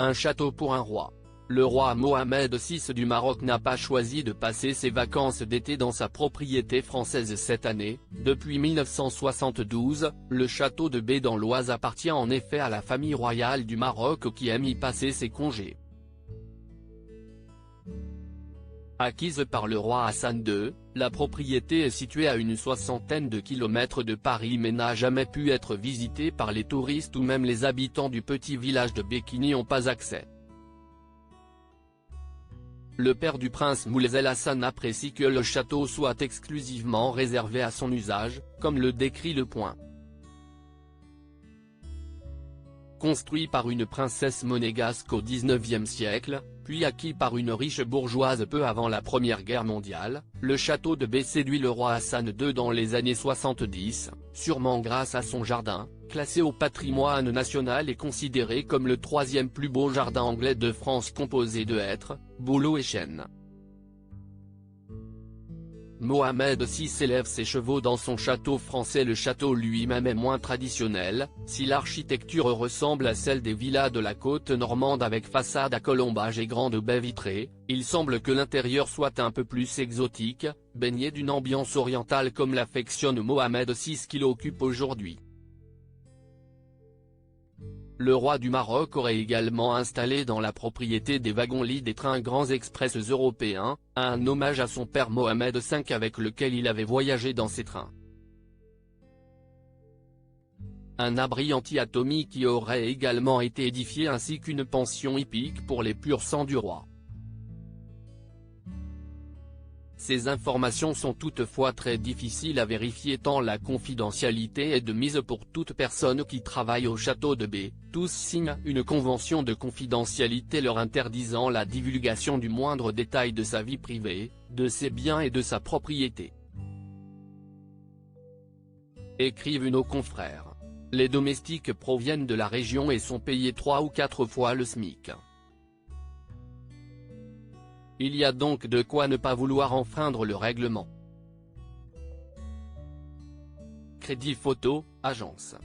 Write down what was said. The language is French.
Un château pour un roi. Le roi Mohamed VI du Maroc n'a pas choisi de passer ses vacances d'été dans sa propriété française cette année. Depuis 1972, le château de Bey dans l'Oise appartient en effet à la famille royale du Maroc qui aime y passer ses congés. Acquise par le roi Hassan II, la propriété est située à une soixantaine de kilomètres de Paris mais n'a jamais pu être visitée par les touristes ou même les habitants du petit village de Bey qui n'y ont pas accès. Le père du prince Moulay El Hassan apprécie que le château soit exclusivement réservé à son usage, comme le décrit Le Point. Construit par une princesse monégasque au XIXe siècle, puis acquis par une riche bourgeoise peu avant la Première Guerre mondiale, le château de Bey séduit le roi Hassan II dans les années 70, sûrement grâce à son jardin, classé au patrimoine national et considéré comme le troisième plus beau jardin anglais de France composé de hêtres, bouleaux et chênes. Mohamed VI élève ses chevaux dans son château français. Le château lui-même est moins traditionnel, si l'architecture ressemble à celle des villas de la côte normande avec façade à colombage et grandes baies vitrées, il semble que l'intérieur soit un peu plus exotique, baigné d'une ambiance orientale comme l'affectionne Mohamed VI qui l'occupe aujourd'hui. Le roi du Maroc aurait également installé dans la propriété des wagons-lits des trains grands express européens, un hommage à son père Mohamed V avec lequel il avait voyagé dans ces trains. Un abri anti-atomique y aurait également été édifié ainsi qu'une pension hippique pour les pur sang du roi. Ces informations sont toutefois très difficiles à vérifier tant la confidentialité est de mise pour toute personne qui travaille au château de Bey. Tous signent une convention de confidentialité leur interdisant la divulgation du moindre détail de sa vie privée, de ses biens et de sa propriété. Écrivent nos confrères. Les domestiques proviennent de la région et sont payés 3 ou 4 fois le SMIC. Il y a donc de quoi ne pas vouloir enfreindre le règlement. Crédit Photo, agence.